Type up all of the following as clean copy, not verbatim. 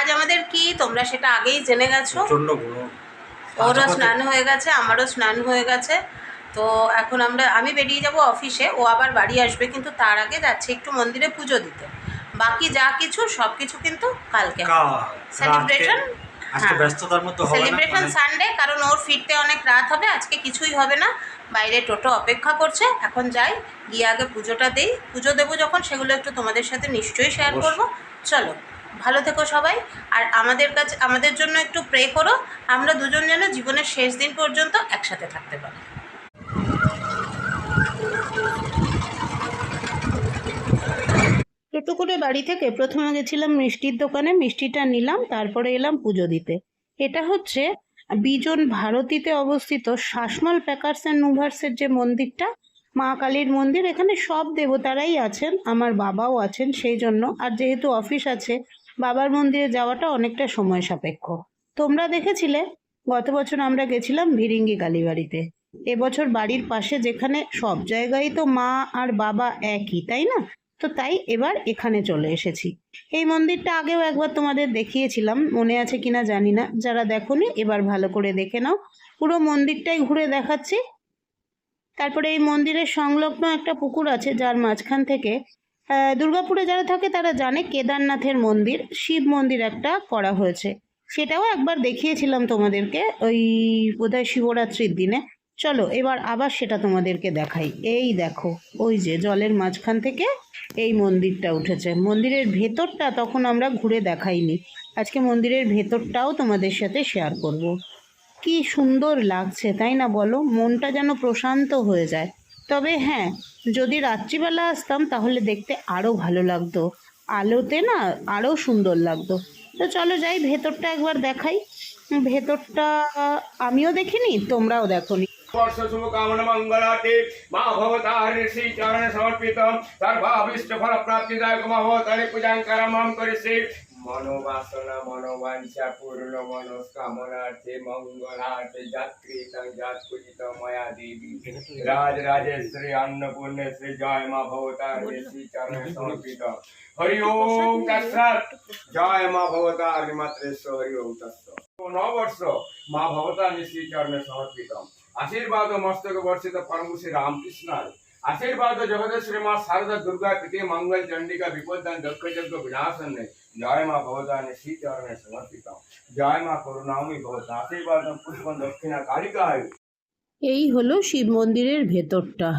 আজ আমাদের কি তোমরা সেটা আগেই জেনে গেছো। ওরও স্নান হয়ে গেছে, আমারও স্নান হয়ে গেছে। তো এখন আমি বেরিয়ে যাব অফিসে, ও আবার বাড়ি আসবে, কিন্তু তার আগে যাচ্ছে একটু মন্দিরে পুজো দিতে। বাকি যা কিছু সব কিছু কিন্তু কালকে সেলিব্রেশন। হ্যাঁ, সেলিব্রেশন সানডে, কারণ ওর ফিরতে অনেক রাত হবে, আজকে কিছুই হবে না। বাইরে টোটো অপেক্ষা করছে, এখন যাই, গিয়ে আগে পুজোটা দেই। পুজো দেবো যখন, সেগুলো একটু তোমাদের সাথে নিশ্চয়ই শেয়ার করব। চলো, ভালো থেকো সবাই। আর আমাদের জন্য একটু প্রে করো, আমরা দুজন যেন জীবনের শেষ দিন পর্যন্ত একসাথে থাকতে পারি। টোটো করে বাড়ি থেকে প্রথমে গেছিলাম মিষ্টির দোকানে, মিষ্টিটা নিলাম, তারপরে এলাম পুজো দিতে। এটা হচ্ছে বিজন ভারতীতে অবস্থিত শাসমল প্যাকার্স অ্যান্ড মুভার্সের যে মন্দিরটা, মা কালীর মন্দির। এখানে সব দেবতারাই আছেন, আমার বাবাও আছেন সেই জন্য। আর যেহেতু অফিস আছে, বাবার মন্দিরে যাওয়াটা অনেকটা সময় সাপেক্ষ। তোমরা দেখেছিলে গত বছর আমরা গেছিলাম ভিরিঙ্গি কালীবাড়িতে। এবছর বাড়ির পাশে, যেখানে সব জায়গায় তো মা আর বাবা একই, তাই না? তো তাই এবার এখানে চলে এসেছি। এই মন্দিরটা আগেও একবার তোমাদের দেখিয়েছিলাম, মনে আছে কিনা জানি না। যারা দেখোনি এবার ভালো করে দেখে নাও, পুরো মন্দিরটাই ঘুরে দেখাচ্ছি। তারপরে এই মন্দিরের সংলগ্ন একটা পুকুর আছে, যার মাঝখান থেকে দুর্গাপুরে যারা থাকে তারা জানে কেদারনাথের মন্দির, শিব মন্দির একটা করা হয়েছে। সেটাও একবার দেখিয়েছিলাম তোমাদেরকে, ওই বোধহয় শিবরাত্রির দিনে। চলো এবার আবার সেটা তোমাদেরকে দেখাই। এই দেখো, ওই যে জলের মাঝখান থেকে এই মন্দিরটা উঠেছে। মন্দিরের ভেতরটা তখন আমরা ঘুরে দেখাইনি, আজকে মন্দিরের ভেতরটাও তোমাদের সাথে শেয়ার করব। কি সুন্দর লাগছে তাই না বলো, মনটা যেন প্রশান্ত হয়ে যায়। তবে হ্যাঁ, যদি রাত্রিবেলা আসতাম তাহলে দেখতে আরও ভালো লাগতো, আলোতে না আরও সুন্দর লাগতো। তো চলো যাই, ভেতরটা একবার দেখাই। ভেতরটা আমিও দেখিনি, তোমরাও দেখোনি। वर्ष शुभकामना मंगलाते माँ भवतारिणी श्री चरण समर्पितम सर्वाभीष्ट फल प्राप्तिदायक माँ भवतारिणी पूजां करमं करिष्ये मनोवासना मनोवांछा पूर्ण मनोकामनार्थे मंगलार्थे जात्कृतं जात्पूजितं मया देवी राज राजेश्वरी अन्नपूर्णे श्री जय माँ भवतारिणी श्री चरण समर्पितम हरि ओम तत्सत् जय माँ भवतारिणी मात्रेश्वर हरि ओम तत्सत् नववर्ष माँ भवतारिणी श्री चरण समर्पितम आशीर्वाद मस्तक वर्षित परम श्री रामकृष्ण आशीर्वाद जगदेश्वरी माँ शारदा दुर्गा प्रीति मंगल चंडिका विपदान दक्ष यज्ञ विनाशन जय माँ भवतारिणी श्री चरण समर्पित जय माँ करुणामयी भवता आशीर्वाद पुष्प दक्षिणा कालिका। এই হলো শিব মন্দিরের ভেতরটা।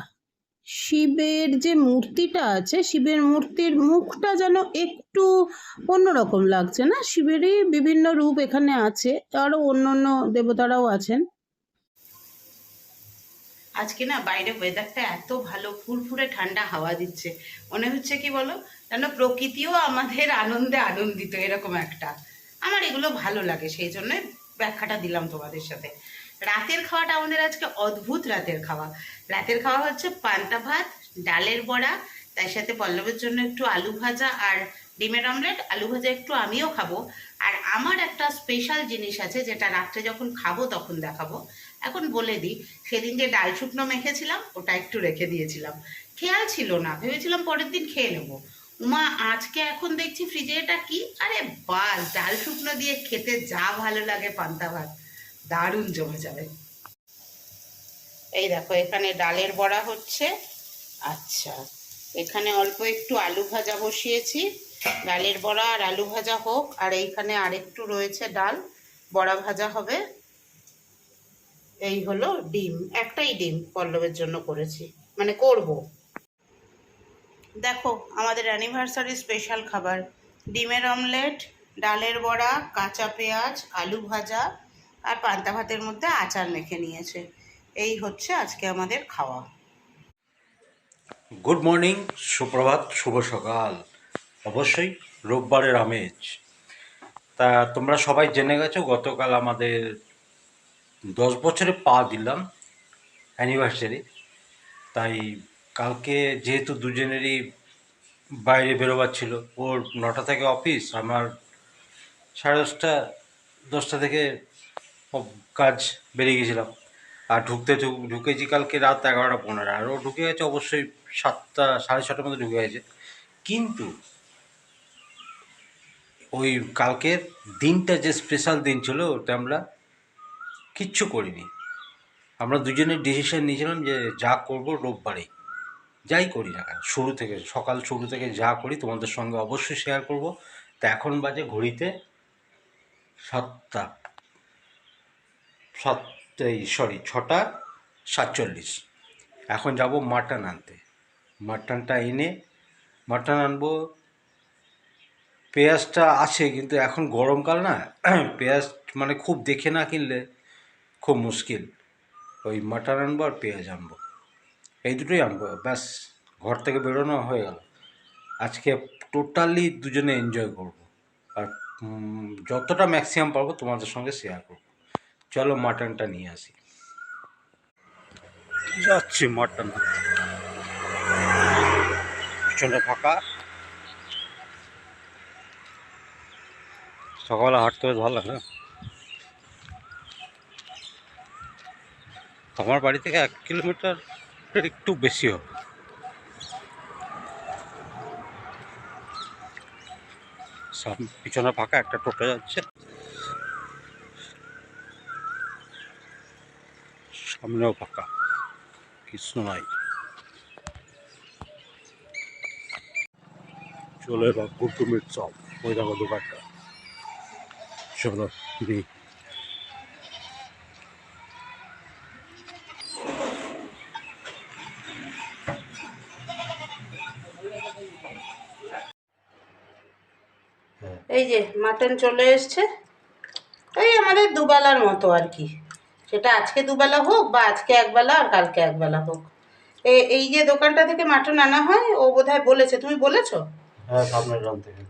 শিবের যে মূর্তিটা আছে, শিবের মূর্তির মুখটা যেন একটু অন্যরকম লাগছে না? শিবেরই বিভিন্ন রূপ এখানে আছে, আরও অন্য দেবতারাও আছেন। আজকে না বাইরে ওয়েদারটা এত ভালো, ফুরফুরে ঠান্ডা হাওয়া দিচ্ছে, মনে হচ্ছে কি বলো, যেন প্রকৃতিও আমাদের আনন্দে আনন্দিত, এরকম একটা। আমার এগুলো ভালো লাগে, সেই জন্য ব্যাখ্যাটা দিলাম তোমাদের সাথে। রাতের খাওয়াটা আমাদের আজকে অদ্ভুত রাতের খাওয়া। রাতের খাওয়া হচ্ছে পান্তা ভাত, ডালের বড়া, তার সাথে পল্লবের জন্য একটু আলু ভাজা আর ডিমের অমলেট। আলু ভাজা একটু আমিও খাবো। আর আমার একটা স্পেশাল জিনিস আছে, যেটা রাত্রে যখন খাবো তখন দেখাবো। এখন বলে দিই, সেদিন যে ডাল শুকনো মেখেছিলাম ওটা একটু রেখে দিয়েছিলাম, খেয়াল ছিল না, ভেবেছিলাম পরের দিন খেয়ে নেবো। উমা, আজকে এখন দেখছি ফ্রিজে এটা কি, আরে বাস, ডাল শুকনো দিয়ে খেতে যা ভালো লাগে পান্তা ভাত, দারুণ জমে যাবে। এই দেখো, এখানে ডালের বড়া হচ্ছে। আচ্ছা, এখানে অল্প একটু আলু ভাজা বসিয়েছি, ডালের বড়া আর আলু ভাজা হোক। আর এইখানে আরেকটু রয়েছে ডাল, বড়া ভাজা হবে। এই হলো ডিম, একটাই ডিম পল্লবের জন্য করেছি, মানে করব। দেখো আমাদের অ্যানিভার্সারি স্পেশাল খাবার, ডিমের অমলেট, ডালের বড়া, কাঁচা পেঁয়াজ, আলু ভাজা আর পান্তা ভাতের মধ্যে আচার মেখে নিয়েছে। এই হচ্ছে আজকে আমাদের খাওয়া। গুড মর্নিং, সুপ্রভাত, শুভ সকাল। অবশ্যই রোববারের আমেজ। তা তোমরা সবাই জেনে গেছো, গতকাল আমাদের 10 বছরে পা দিলাম অ্যানিভার্সারি। তাই কালকে যেহেতু দুজনেরই বাইরে বেরোবার ছিল, ওর 9টা থেকে অফিস, আমার 10:30 10টা থেকে কাজ, বেরিয়ে গেছিলাম। আর ঢুকেছি কালকে রাত 11:15, আর ও ঢুকে গেছে অবশ্যই 7টা 6:30টার মধ্যে ঢুকে গেছে। কিন্তু ওই কালকের দিনটা যে স্পেশাল দিন ছিল ওটা আমরা কিচ্ছু করিনি। আমরা দুজনে ডিসিশন নিয়েছিলাম যে যা করব রোববারে, যাই করি না কেন, শুরু থেকে যা করি তোমাদের সঙ্গে অবশ্যই শেয়ার করব। তা এখন বাজে ঘড়িতে 6:47। এখন যাব মাটন আনতে। মাটনটা এনে মাটন আনবো। পেঁয়াজটা আছে কিন্তু এখন গরমকাল না, পেঁয়াজ মানে খুব দেখে না কিনলে খুব মুশকিল। ওই মাটন আনবো আর পেঁয়াজ আনবো, এই দুটোই আনবো, ব্যাস। ঘর থেকে বেরোনো হয়ে গেল। আজকে টোটালি দুজনে এনজয় করব, আর যতটা ম্যাক্সিমাম পারবো তোমাদের সঙ্গে শেয়ার করব। চলো মাটনটা নিয়ে আসি। যাচ্ছি মাটন, পিছনে ফাঁকা। সকালে হাঁটতে বেশ ভালো লাগে না? আমার বাড়ি থেকে 1 কিলোমিটার একটু বেশি হবে। পিছনে ফাঁকা, একটা টোটো যাচ্ছে, সামনেও ফাঁকা, কিছু নাই। চলো এবার কুটুমির চপ, ওই দেখো দোকানটা। চলো দিই। এই যে মাটন চলে এসছে, এই আমাদের দুবেলার মতো আর কি। সেটা আজকে দুবেলা হোক বা আজকে একবেলা আর কালকে একবেলা হোক। এই যে দোকানটা থেকে মাটন আনা হয়, ও বোধহয় বলেছে, তুমি বলেছো? হ্যাঁ, সামনের গ্রাম থেকে।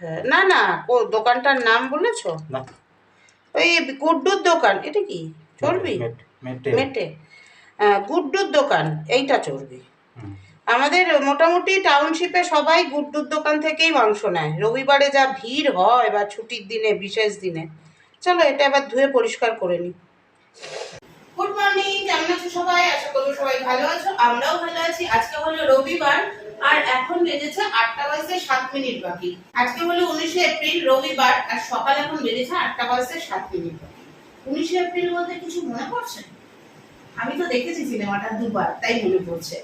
হ্যাঁ, না না, ও দোকানটার নাম বলেছো? না, ওই গুড্ডুর দোকান। এটা কি চর্বি? মেটে। গুড্ডুর দোকান, এইটা চর্বি। আমাদের মোটামুটি টাউনশিপে সবাই গুড্ডুর দোকান থেকেই মাংস নেয়। রবিবারে যা ভিড় হয় বা ছুটির দিনে, বিশেষ দিনে। চলো এটা এবার ধুয়ে পরিষ্কার করে নিই। গুড মর্নিং, কেমন আছো সবাই? আশা করবো সবাই ভালো আছো, আমরাও ভালো আছি। আজকে হলো রবিবার, আর এখন বেজেছে 8:07 বাকি। আজকে হলো 19শে এপ্রিল, রবিবার, আর সকাল এখন বেজেছে 8:07 বাকি। 19শে এপ্রিল বলতে কিছু মনে পড়ছে? আমি তো দেখেছি সিনেমাটা দুবার, তাই মনে পড়ছে।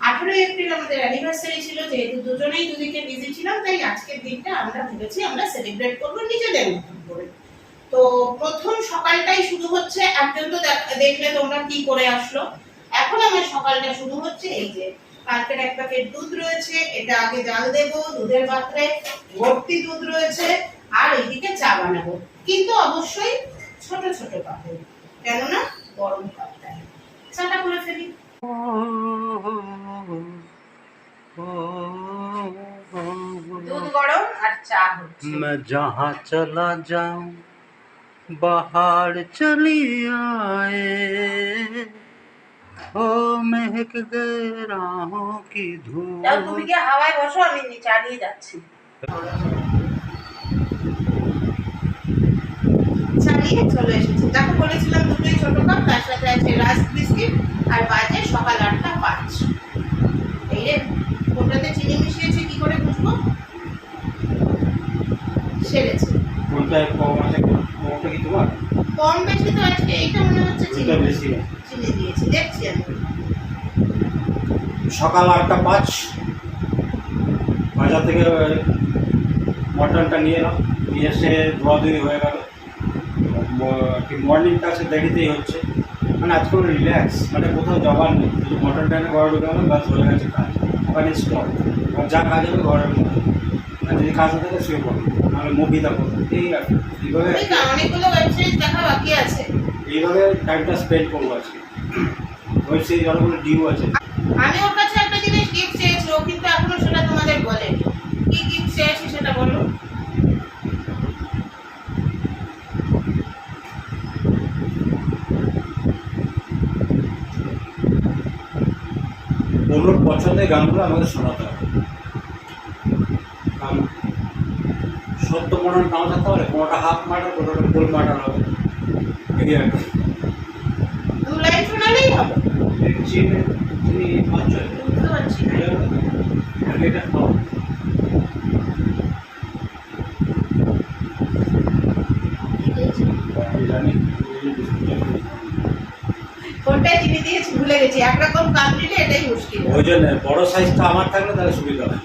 18 এপ্রিল আমাদের অ্যানিভার্সারি ছিল, যেহেতু দুজনেই দুদিকে বিজি ছিলাম, তাই আজকের দিনটা আমরা ভেবেছি আমরা সেলিব্রেট করবো নিজেদের মতন করে। তো প্রথম সকালটাই শুরু হচ্ছে, একজন তো দেখলে তোমরা কি করে আসলো। এখন আমার সকালটা শুরু হচ্ছে, এই যে কালকের 1 প্যাকেট দুধ রয়েছে, এটা আগে জাল দেবো। দুধের পাত্রে ভর্তি দুধ রয়েছে, আর এইদিকে চা বানাবো, কিন্তু অবশ্যই ছোট ছোট কাপে, কেননা গরম কাপটায়। চাটা করে ফেলি। দুধ গরম আর চা হচ্ছে। मैं जहाँ चला जाऊं बाहर चली आए, ओ महक गए राहों की धूल। যাও তুমি গিয়ে হাওয়ায় বসো, আমি চা নিয়ে যাচ্ছি। চা নিয়ে চলে এসেছি। দেখো বলেছিলাম দুটোই ছোট কাপ, তার সাথে আছে রাস্ক বিস্কিট, আর বাজে সকাল 8:05। এই রে, কোনটাতে চিনি মিশিয়েছে কি করে বুঝবো? সেরেছে। কোনটা কম আছে, কোনটা কি তোমার? কম বেশি তো আজকে এইটা মনে হচ্ছে চিনি বেশি চিনি দিয়েছি, দেখছি আমি। সকাল 8:05 বাজার থেকে মটনটা নিয়ে এলাম, নিয়ে এসে ধোয়াধুয়ি হয়ে গেল। মর্নিংটা আছে দেরিতেই হচ্ছে, মানে আজকে রিল্যাক্স, মানে কোথাও যাওয়ার নেই। শুধু মটনটা এনে ঘরে ঢুকে গেলাম, ব্যাস হয়ে গেছে কাজ। ওখানে স্টপ, যা কাজ হবে ঘরের মধ্যে। আর যদি কাজ হতে থাকে শুয়ে পড়ো, নাহলে মুভি দেখো, এই আর এইভাবে অনেকগুলো ওয়েব সিরিজ দেখা বাকি আছে। এইভাবে টাইমটা স্পেন্ড করবো আজকে। ওয়েব সিরিজ অনেকগুলো ডিউ আছে। আমি ওর কাছে একটা জিনিস গিফট চেয়েছি, ও কিন্তু এখনো সেটা তোমাদের বলেনি। কি গিফট চেয়েছি সেটা বলো। ওর পছন্দের গানগুলো আমাদের শোনাতে হবে। কারণ সত্য মনে নাও থাকতে পারে, কোনোটা হাফ মার্টার, কোনোটা ফুল মার্টার হবে। এই আর কি, 2 লাইন শোনালেই হবে। তুমি পাচ্ছ বুঝতে পারছি না। এটা খাও। দিয়েছি, ভুলে গেছি। একরকম কাজ দিলে এটাই মুশকিল। ওই জন্য বড় সাইজটা আমার থাকলে তাহলে সুবিধা হয়।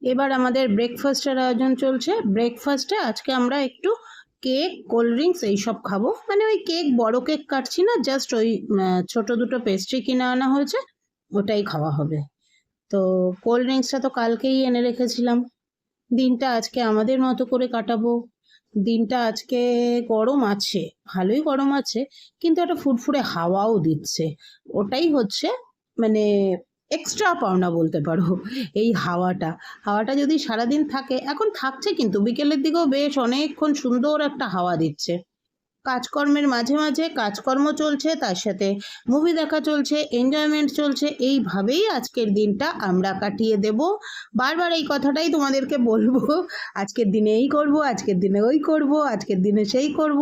এবার আমাদের ব্রেকফাস্টের আয়োজন চলছে। ব্রেকফাস্টে আজকে আমরা একটু কেক, কোল্ড ড্রিঙ্কস এইসব খাবো। মানে ওই কেক, বড় কেক কাটছি না, জাস্ট ওই ছোট দুটো পেস্ট্রি কিনে আনা হয়েছে, ওটাই খাওয়া হবে। তো কোল্ড ড্রিঙ্কসটা তো কালকেই এনে রেখেছিলাম। দিনটা আজকে আমাদের মতো করে কাটাবো। দিনটা আজকে গরম আছে, ভালোই গরম আছে, কিন্তু একটা ফুরফুরে হাওয়াও দিচ্ছে। ওটাই হচ্ছে মানে এক্সট্রা পাওনা বলতে পারো। এই হাওয়াটা যদি সারাদিন থাকে, এখন থাকছে কিন্তু বিকেলের দিকেও বেশ অনেকক্ষণ সুন্দর একটা হাওয়া দিচ্ছে। কাজকর্মের মাঝে মাঝে কাজকর্ম চলছে, তার সাথে মুভি দেখা চলছে, এনজয়মেন্ট চলছে। এইভাবেই আজকের দিনটা আমরা কাটিয়ে দেব। বারবার এই কথাটাই তোমাদেরকে বলবো, আজকের দিনে এই করব, আজকের দিনে ওই করব, আজকের দিনে সেই করব,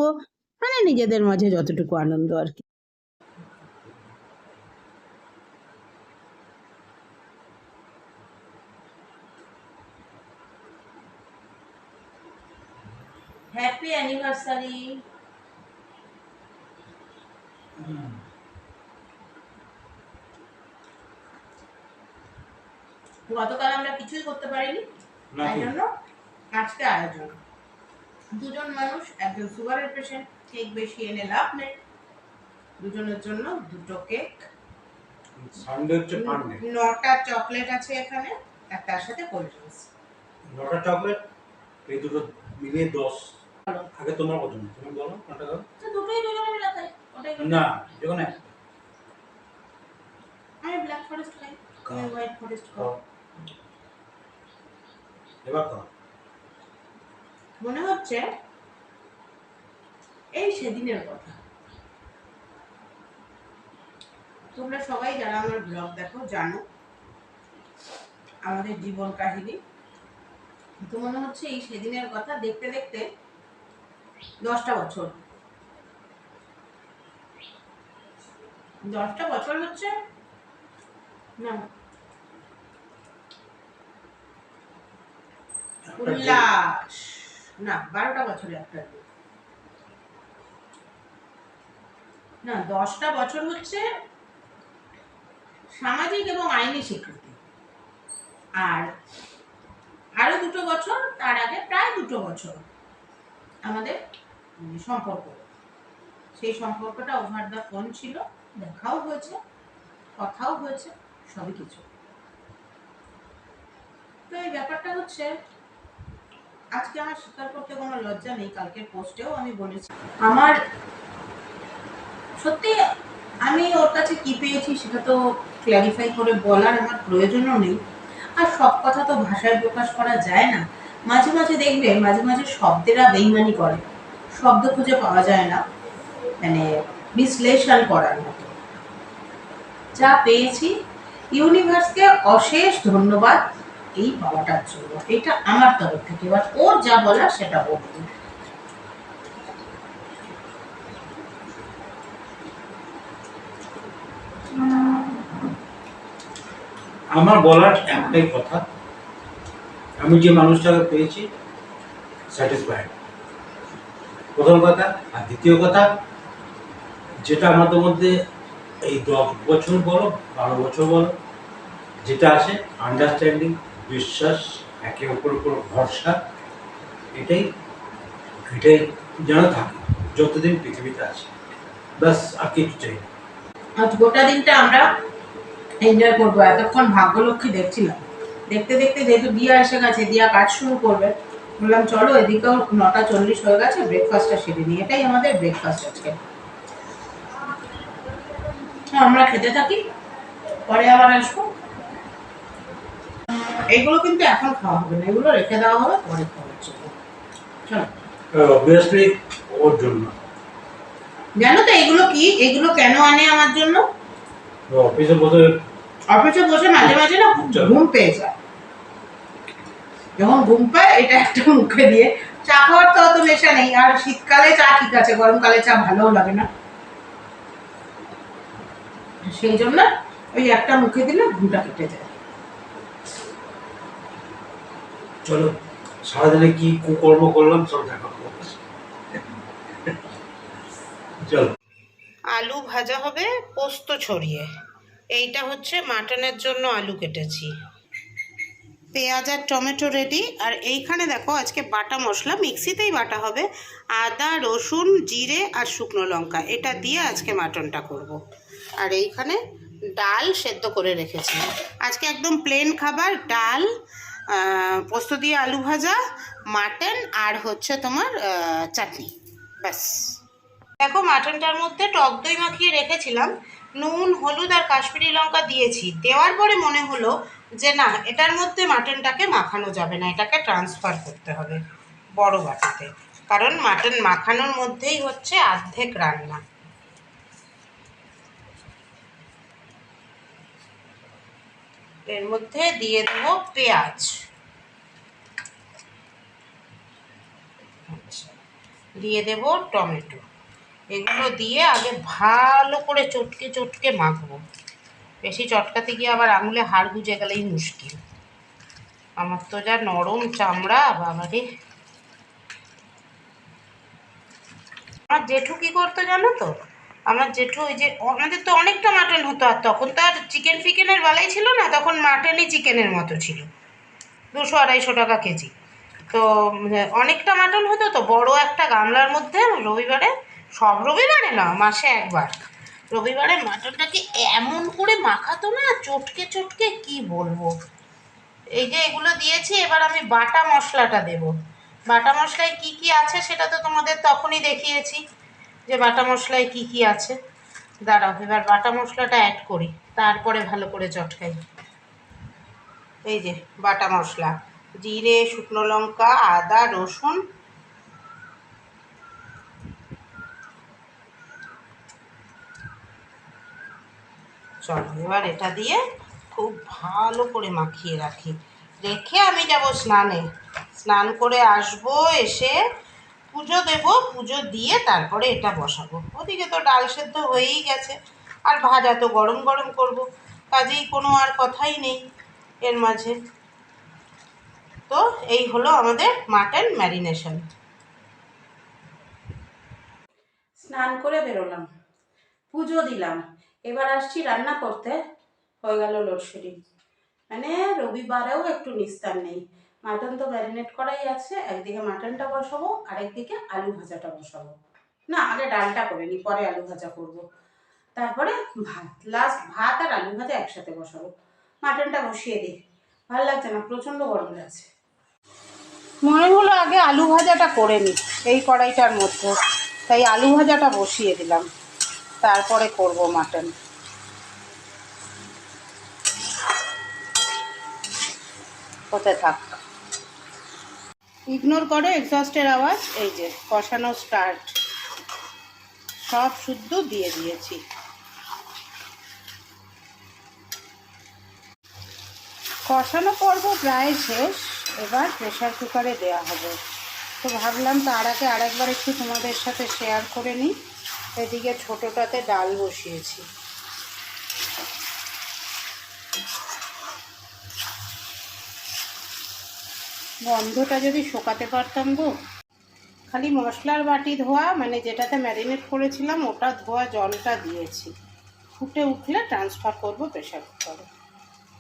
মানে নিজেদের মাঝে যতটুকু আনন্দ আর কি। Happy anniversary. গতকাল আমরা কিছুই করতে পারিনি, তাই জন্য আজকে আয়োজন। দুজন মানুষ, একজন সুগারের পেশেন্ট, কেক বেশি এনে লাভ নেই। দুজনের জন্য দুটো কেক, সানডে হচ্ছে ফান্ডে। 9টা চকলেট আছে এখানে, আর তার সাথে কোল্ড ড্রিঙ্কস। 9টা চকলেট, এই দুটো মিলিয়ে 10। আগে তোমার কত? তুমি বলো কোনটা খাও? তো দুটোই দুজনে মিলে খাই, ওটাই না, যেখানে আমি ব্ল্যাক ফরেস্ট খাই, তুমি হোয়াইট ফরেস্ট খাও। এবার খাও। মনে হচ্ছে এই সেদিনের কথা। তোমরা সবাই যারা আমার ব্লগ দেখো জানো আমাদের জীবন কাহিনী। তো মনে হচ্ছে এই সেদিনের কথা। দেখতে দেখতে 10টা বছর, 10টা বছর হচ্ছে না, উল্লাস না, 12টা বছরে একটা না, 10টা বছর হচ্ছে সামাজিক এবং আইনি স্বীকৃতি। আর আরো 2টো বছর তার আগে, প্রায় 2টো বছর আমাদের সম্পর্ক। সেই সম্পর্কটা ওভার দ্য ফোন ছিল, দেখাও হয়েছে, কথাও হয়েছে, সবই কিছু। তো এই ব্যাপারটা হচ্ছে, আজকে আমার স্বীকার করতে কোনো লজ্জা নেই, কালকের পোস্টেও আমি বলেছি আমার সত্যি আমি ওর কাছে কি পেয়েছি সেটা তো ক্ল্যারিফাই করে বলার আমার প্রয়োজনও নেই। আর সব কথা তো ভাষায় প্রকাশ করা যায় না। মাঝে মাঝে দেখবে, মাঝে মাঝে শব্দেরা বেইমানি করে, শব্দ খুঁজে পাওয়া যায় না মানে বিশ্লেষণ করার মতো। যা পেয়েছি, ইউনিভার্সকে অশেষ ধন্যবাদ এই পাওয়াটার জন্য। এটা আমার তরফ থেকে। এবার ওর যা বলার সেটা বলবো। আমার বলার একটাই কথা, আমি যে মানুষটাকে পেয়েছি স্যাটিসফাইড, প্রথম কথা। আর দ্বিতীয় কথা, যেটা আমাদের মধ্যে এই 10 বছর বলো 12 বছর বলো যেটা আছে, আন্ডারস্ট্যান্ডিং, বিশ্বাস, একে অপরের উপর ভরসা, এটাই এটাই যেন থাকে যতদিন পৃথিবীতে আছে। ব্যাস, আর কিছু চাই না। আজ গোটা দিনটা আমরা এনজয় করবো। এতক্ষণ ভাগ্যলক্ষ্মী দেখছিলাম, দেখতে দেখতে যেহেতু দিয়া এসে গেছে, দিয়া কাজ শুরু করবে, বললাম চলো এদিকেও 9টা 40 হয়ে গেছে, ব্রেকফাস্টটা সেরে নিই। এটাই আমাদের ব্রেকফাস্ট আজকে। আমরা খেতে থাকি, পরে আবার আসবো। এগুলো কিন্তু এখন খাওয়া হবে না, এগুলো রেখে দেওয়া হবে, পরে খাওয়ার জন্য। চলো। অবভিয়াসলি ওর জন্য। জানো তো এগুলো কি, এগুলো কেন আনে আমার জন্য? অফিসে বসে মাঝে মাঝে না ঘুম পেয়ে যায়। যখন ঘুম পায়, এটা একটা মুখে দিয়ে, চা খাওয়ার তো অত নেশা নেই। আর শীতকালে চা ঠিক আছে, গরমকালে চা ভালোও লাগে না, সেই জন্য ওই একটা মুখে দিলে ঘুমটা কেটে যায়। চলো, সারাদিনে কি কুকর্ম করলাম সব দেখা করবো। চলো। আলু ভাজা হবে পোস্ত ছড়িয়ে। এইটা হচ্ছে মাটনের জন্য আলু কেটেছি। পেঁয়াজ আর টমেটো রেডি। আর এইখানে দেখো আজকে বাটা মশলা, মিক্সিতেই বাটা হবে, আদা রসুন জিরে আর শুকনো লঙ্কা, এটা দিয়ে আজকে মাটনটা করব। আর এইখানে ডাল সেদ্ধ করে রেখেছি। আজকে একদম প্লেন খাবার, ডাল, পোস্ত দিয়ে আলু ভাজা, মাটন আর হচ্ছে তোমার চাটনি, ব্যাস। দেখো মাটনটার মধ্যে টক দই মাখিয়ে রেখেছিলাম, নুন হলুদ আর কাশ্মীরি লঙ্কা দিয়েছি। দেওয়ার পরে মনে হলো যে না, এটার মধ্যে মাটনটাকে মাখানো যাবে না, এটাকে ট্রান্সফার করতে হবে বড় বাটিতে, কারণ মাটন মাখানোর মধ্যেই হচ্ছে অর্ধেক রান্না। এর মধ্যে দিয়ে দেবো পেঁয়াজ, আচ্ছা, দিয়ে দেবো টমেটো। এগুলো দিয়ে আগে ভালো করে চটকে চটকে মাখবো। বেশি চটকাতে গিয়ে আবার আঙুলে হাড় গুজে গেলেই মুশকিল। আমার তো যা নরম চামড়া, বাবারে। আমার জেঠু কী করতো জানো তো? আমার জেঠু ওই যে, আমাদের তো অনেকটা মাটন হতো, আর তখন তো আর চিকেন ফিকেনের বেলায় ছিল না, তখন মাটনই চিকেনের মতো ছিল, 200-250 টাকা কেজি। তো অনেকটা মাটন হতো, তো বড় একটা গামলার মধ্যে রবিবারে, সব রবিবারে না, মাসে একবার রবিবারে মাটনটাকে এমন করে মাখাতো না, চটকে চটকে, কি বলবো। এই যে এগুলো দিয়েছি, এবার আমি বাটা মশলাটা দেব। বাটা মশলায় কি কি আছে সেটা তো তোমাদের তখনই দেখিয়েছি, যে বাটা মশলায় কি কি আছে। দাঁড়াও, এবার বাটা মশলাটা অ্যাড করি, তারপরে ভালো করে চটকাই। এই যে বাটা মশলা, জিরে শুকনো লঙ্কা আদা রসুন, চলো এবার এটা দিয়ে খুব ভালো করে মাখিয়ে রাখি, রেখে আমি যাব স্নানে। স্নান করে আসবো, এসে পুজো দেব, পুজো দিয়ে তারপরে এটা বসাবো। ওদিকে তো ডাল সেদ্ধ হয়েই গেছে, আর ভাজা তো গরম গরম করব, কাজেই কোনো আর কথাই নেই এর মাঝে। তো এই হলো আমাদের মাটন ম্যারিনেশন। স্নান করে বেরোলাম, পুজো দিলাম, এবার আসছি রান্না করতে। হয়ে গেল লোডশেডিং, মানে রবিবারেও একটু নিস্তার নেই। মাটন তো ম্যারিনেট করাই আছে, একদিকে মাটনটা বসাবো, আরেকদিকে আলু ভাজাটা বসাবো। না, আগে ডালটা করে নিই, পরে আলু ভাজা করব। তারপরে ভাত, লাস্ট ভাত আর আলু ভাজা একসাথে বসাবো। মাটনটা বসিয়ে দিই, ভালো লাগছে না, প্রচণ্ড গরম লাগছে। মনে হলো আগে আলু ভাজাটা করে নিই এই কড়াইটার মধ্যে, তাই আলু ভাজাটা বসিয়ে দিলাম, তারপরে করব মাটন। হতে থাক, ইগনোর করো এক্সস্টের আওয়াজ। এই যে কষানো স্টার্ট, সব শুদ্ধ দিয়ে দিয়েছি। কষানো পর্ব প্রায় শেষ, এবার প্রেশার কুকারে দেওয়া হবে। তো ভাবলাম তার আগে আরেকবার একটু তোমাদের সাথে শেয়ার করে নিই। এদিকে ছোটোটাতে ডাল বসিয়েছি। গন্ধটা যদি শোকাতে পারতাম গো। খালি মশলার বাটি ধোয়া, মানে যেটাতে ম্যারিনেট করেছিলাম ওটা ধোয়া জলটা দিয়েছি। ফুটে উঠলে ট্রান্সফার করব প্রেশার কুকারে।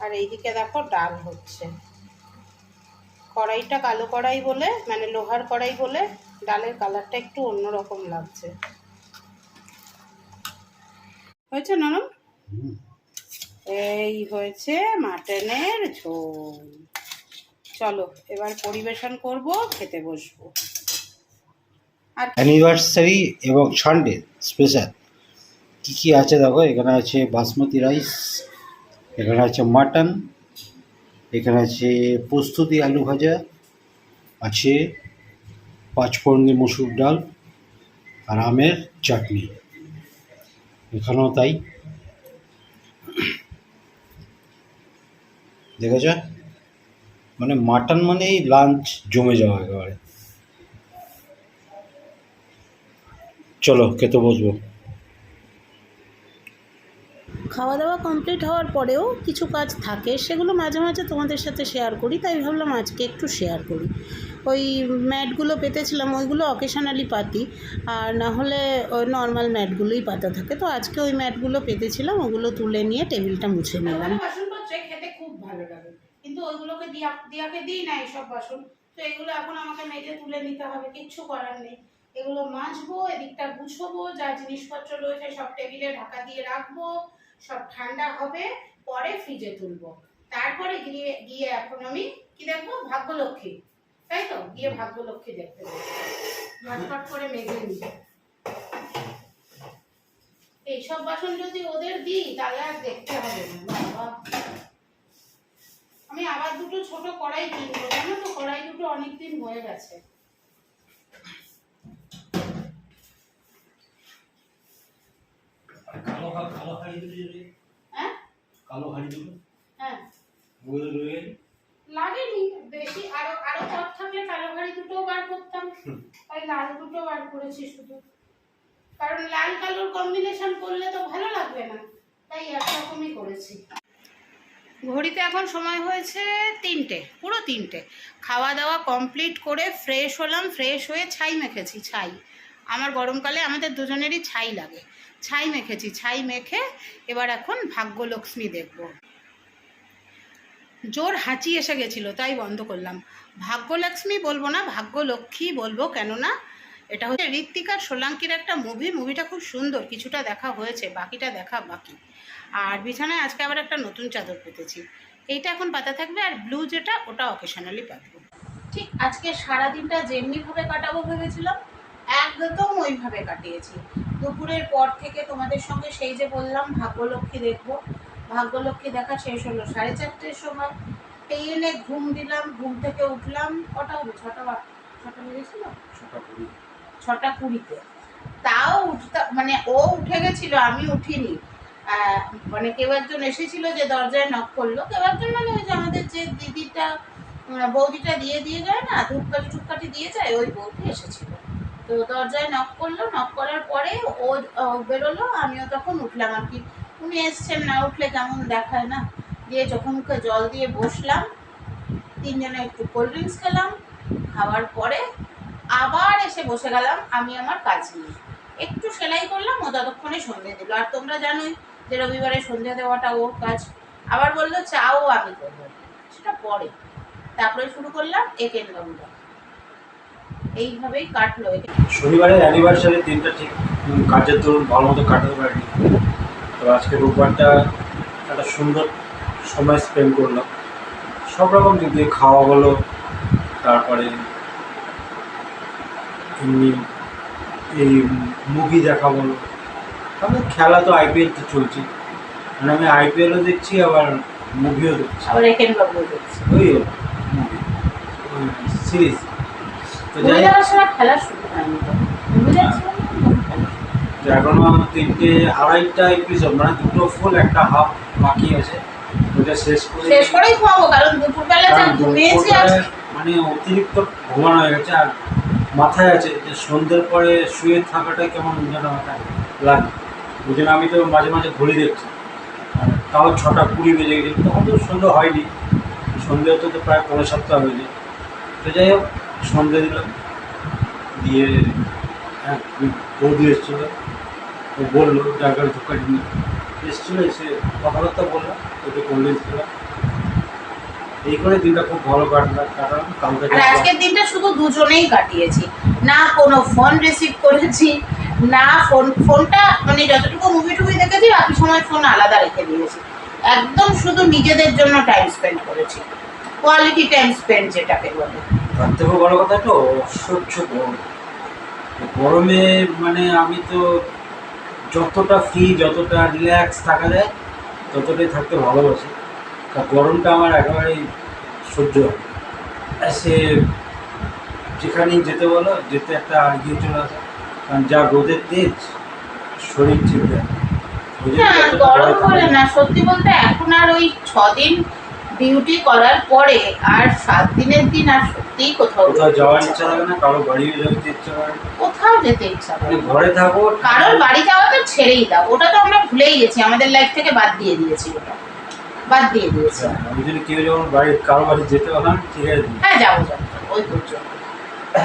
আর এইদিকে দেখো ডাল হচ্ছে। কড়াইটা কালো কড়াই বলে, মানে লোহার কড়াই বলে, ডালের কালারটা একটু অন্যরকম লাগছে। হয়েছে নরম? এই হয়েছে মাটনের ঝোল। চলো এবার পরিবেশন করব, খেতে বসবো। আর অ্যানিভার্সারি এবং সানডে স্পেশাল কী কী আছে দেখো, এখানে আছে বাসমতি রাইস, এখানে আছে মাটন, এখানে আছে পোস্ত দিয়ে আলু ভাজা, আছে পাঁচফোড়ন মসুর ডাল আর আমের চাটনি, এখানেও তাই। দেখেছ, মানে মাটন মানেই লাঞ্চ জমে যাওয়া একেবারে। চলো খেতে বসবো। খাওয়া দাওয়া কমপ্লিট হওয়ার পরেও কিছু কাজ থাকে, সেগুলো মাঝে মাঝে তোমাদের সাথে শেয়ার করি, তাই ভাবলাম আজকে একটু শেয়ার করি। ওই ম্যাটগুলো পেতেছিলাম, ওইগুলো অকেশনালি পাতি, আর না হলে ওই নর্মাল ম্যাটগুলোই পাতা থাকে। তো আজকে ওই ম্যাটগুলো পেতেছিলাম, ওগুলো তুলে নিয়ে টেবিলটা মুছে নিলাম। বাসনপত্রে খেতে খুব ভালো লাগে, কিন্তু ওইগুলোকে দিয়াকে দিই না এইসব বাসন। তো এগুলো এখন আমাকে মেজে তুলে নিতে হবে, কিচ্ছু করার নেই। এগুলো মাজবো, এদিকটা গুছবো, যা জিনিসপত্র রয়েছে সব টেবিলে ঢাকা দিয়ে রাখবো, সব ঠান্ডা হবে, পরে ফ্রিজে তুলবো। তারপরে গিয়ে গিয়ে এখন আমি কি দেখবো, ভাগ্যলক্ষ্মী, তাই তো, গিয়ে ভাগ্যলক্ষ্মী দেখতে যাবো। ঝটপট করে মেজে নিই। এইসব বাসন যদি ওদের দিই তাহলে আর দেখতে হবে না বাবা। আমি আবার দুটো ছোট কড়াই কিনবো, জানো তো, কড়াই দুটো অনেকদিন হয়ে গেছে। হ্যাঁ লাগেনি বেশি, আরো আরো কম থাকলে কালো হাড়ি দুটো বার করতাম, তাই লাল দুটো বার করেছি শুধু, কারণ লাল কালোর কম্বিনেশন করলে তো ভালো লাগবে না, তাই একরকমই করেছি। ঘড়িতে এখন সময় হয়েছে 3টে, পুরো 3টে। খাওয়া দাওয়া কমপ্লিট করে ফ্রেশ হলাম, ফ্রেশ হয়ে ছাই মেখেছি। ছাই আমার গরমকালে আমাদের দুজনেরই ছাই লাগে, ছাই মেখেছি। ছাই মেখে এবার এখন ভাগ্যলক্ষ্মী দেখব। জোর হাঁচি এসে গেছিলো, তাই বন্ধ করলাম। ভাগ্যলক্ষ্মী বলবো না, ভাগ্যলক্ষ্মী বলবো, কেননা এটা হচ্ছে ঋত্বিকা সোলাঙ্কির একটা মুভিটা খুব সুন্দর, কিছুটা দেখা হয়েছে, বাকিটা দেখা বাকি। আর বিছানায় আজকে আবার একটা নতুন চাদর পেতেছি, এইটা এখন পাতা থাকবে, আর ব্লু যেটা ওটা অকেশনালি পাতবো। ঠিক আজকে সারাদিনটা যেমনিভাবে কাটাবো ভেবেছিলাম একদম ওইভাবে কাটিয়েছি। দুপুরের পর থেকে তোমাদের সঙ্গে সেই যে বললাম ভাগ্যলক্ষ্মী দেখবো, ভাগ্যলক্ষ্মী দেখা শেষ হলো 4:30-র সময়। পেয়ে ঘুম দিলাম, ঘুম থেকে উঠলাম কটা হবে, 6টা বেজেছিল, 6:20-তে। তাও উঠতে মানে ও উঠে গেছিল, আমি উঠিনি। মানে কেউ একজন এসেছিল যে দরজায় নক করলো, কেউ একজন মানে ওই যে আমাদের যে দিদিটা বৌদিটা দিয়ে যায় না, ধূপকাঠি দিয়ে যায়, ওই বৌদি এসেছিল। তো দরজায় নক করলো, নক করার পরে ও বেরোলো, আমিও তখন উঠলাম আর কি। উনি এসছেন, না উঠলে কেমন দেখায় না। দিয়ে চোখে মুখে জল দিয়ে বসলাম, 3জনে একটু কোল্ড ড্রিঙ্কস খেলাম, খাওয়ার পরে আবার এসে বসে গেলাম আমি আমার কাজ নিয়ে। একটু সেলাই করলাম, ও ততক্ষণে সন্ধে দিল। আর তোমরা জানোই যে রবিবারে সন্ধে দেওয়াটা ওর কাজ। আবার বললো চাও আমি করবো, সেটা পরে। তারপরে শুরু করলাম একেন বাবুটা। এইভাবেই কাটলো। শনিবারের অ্যানিভার্সারি দিনটা ঠিক কাজের দরুন ভালো মতো কাটাতে পারিনি। তো আজকে রোববারটা একটা সুন্দর সময় স্পেন্ড করলাম, সব রকম দিক দিয়ে, খাওয়া হলো, তারপরে এমনি এই মুভি দেখা বলো, তারপরে খেলা তো আইপিএল তো চলছে, মানে আমি আইপিএলও দেখছি আবার মুভিও দেখছি, আবার একেন বাবুও দেখছি, ওই মুভি সিরিজ। তো যাই খেলা শুরু হয়নি, এখনো 3টে 2.5টা এপিসোড, মানে 2টো ফুল 1টা হাফ বাকি আছে, ওটা শেষ করেই ঘুমাবো, কারণ দুপুরবেলা যা ঘুমিয়েছি মানে অতিরিক্ত ঘুমানো হয়ে গেছে। আর মাথায় আছে যে সন্ধ্যের পরে শুয়ে থাকাটা কেমন যেন মাথায় লাগে, ওই জন্য আমি তো মাঝে মাঝে ঘড়ি দেখছি, তাও 6:20 বেজে গেছে, তখন তো সন্ধ্যে হয়নি, সন্ধ্যে হতে তো প্রায় 5:30 হয়ে যায়। তো যাই হোক, সন্ধ্যে দিলাম, দিয়ে বৌদি এসেছিল, ও বললো জায়গায় ধোকাটি নিয়ে এসেছিলো, এসে কথাবার্তা বললাম, ওকে কোল্ড ড্রিঙ্কস খেলাম, এই করে দিনটা খুব ভালো কাটালাম। কালকে আজকের দিনটা শুধু দুজনেই কাটিয়েছি, না কোনো ফোন রিসিভ করেছি, না ফোনটা মানে যতটুকু মুভি টুভি দেখেছি বাকি সময় ফোন আলাদা রেখে দিয়েছি, একদম শুধু নিজেদের জন্য টাইম স্পেন্ড করেছি, কোয়ালিটি টাইম স্পেন্ড যেটাকে বলে। তার থেকেও বড় কথা তো অসহ্য গরম, গরমে মানে আমি তো যতটা ফ্রি, যতটা রিল্যাক্স থাকা যায় ততটাই থাকতে ভালোবাসি, কারণ গরমটা আমার একেবারেই সহ্য হয়। সে যেখানেই যেতে বলো, যেতে একটা এগিয়ে চলে আসে, কারণ যা রোদের তেজ, শরীর চিনতে গরম বলে না, সত্যি বলতে এখন আর ওই 6 দিন ডিউটি করার পরে আর 7 দিনের দিন আর সত্যিই কোথাও কোথাও যেতে যাওয়ার ইচ্ছা ইচ্ছা করে থাকে না, কারো বাড়িও যেতে ইচ্ছা করে না। কোথাও যেতে ইচ্ছা করে মানে না। ঘরে থাকো, কারোর বাড়ি যাওয়া তো ছেড়েই দাও, ওটা তো আমরা ভুলেই গেছি, আমাদের লাইফ থেকে বাদ দিয়ে দিয়েছি, ওটা বাদ দিয়ে দিয়েছি। ওই জন্য কেউ যখন বাড়ি কারো বাড়ি যেতে পারে না, ঠিক আছে। হ্যাঁ যাবো যাবো ওই পর্যন্ত।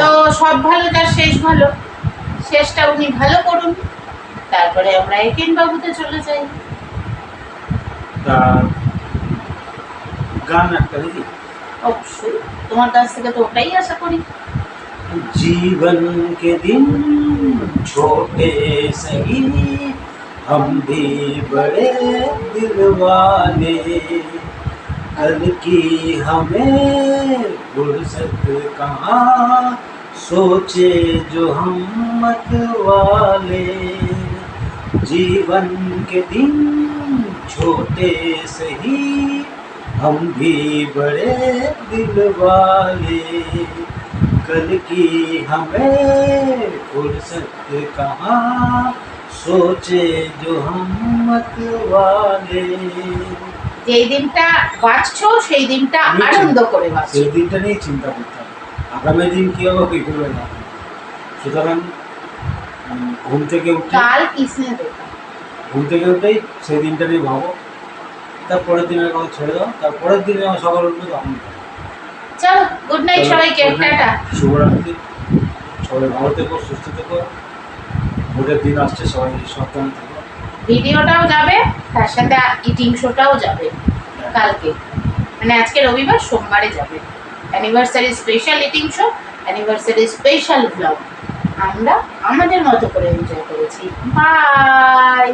তো সব ভালো যার শেষ ভালো, শেষটা উনি ভালো করুন, তারপরে আমরা একেন বাবুতে চলে যাই। তা গান একটা দেখি। অবশ্যই তোমার কাছ থেকে তো ওটাই আশা করি। जीवन के दिन छोटे सही हम भी बड़े दिल वाले, कल की हमें फुर्सत कहाँ, सोचे जो हम मत वाले। जीवन के दिन छोटे सही हम भी बड़े दिल वाले, कल की हमें फुर्सत कहाँ, सोचे जो हम मत वाले। যেই দিনটা বাঁচছো সেই দিনটা আনন্দ করে বাঁচো। সেই দিনটা নিয়ে চিন্তা করতে হবে, আগামী দিন কী হবে কী করবে না। সুতরাং ঘুম থেকে উঠে কাল কিসনে দেখা, ঘুম থেকে উঠেই সেই দিনটা নিয়ে ভাবো, তারপরের দিনের কথা ছেড়ে দাও, তারপরের দিনে সকাল উঠবে তখন। চলো গুড নাইট সবাইকে, টাটা। শুভরাত্রি, সবাই ভালো থেকো, সুস্থ থেকো, ভোটের দিন আসছে, সবাই সাবধানে থেকো। ভিডিওটাও যাবে, তার সাথে ইটিং শোটাও যাবে কালকে, মানে আজকে রবিবার, সোমবারে যাবে। Anniversary special eating show, anniversary special blog আমরা আমাদের মতো করে এনজয় করেছি। বাই।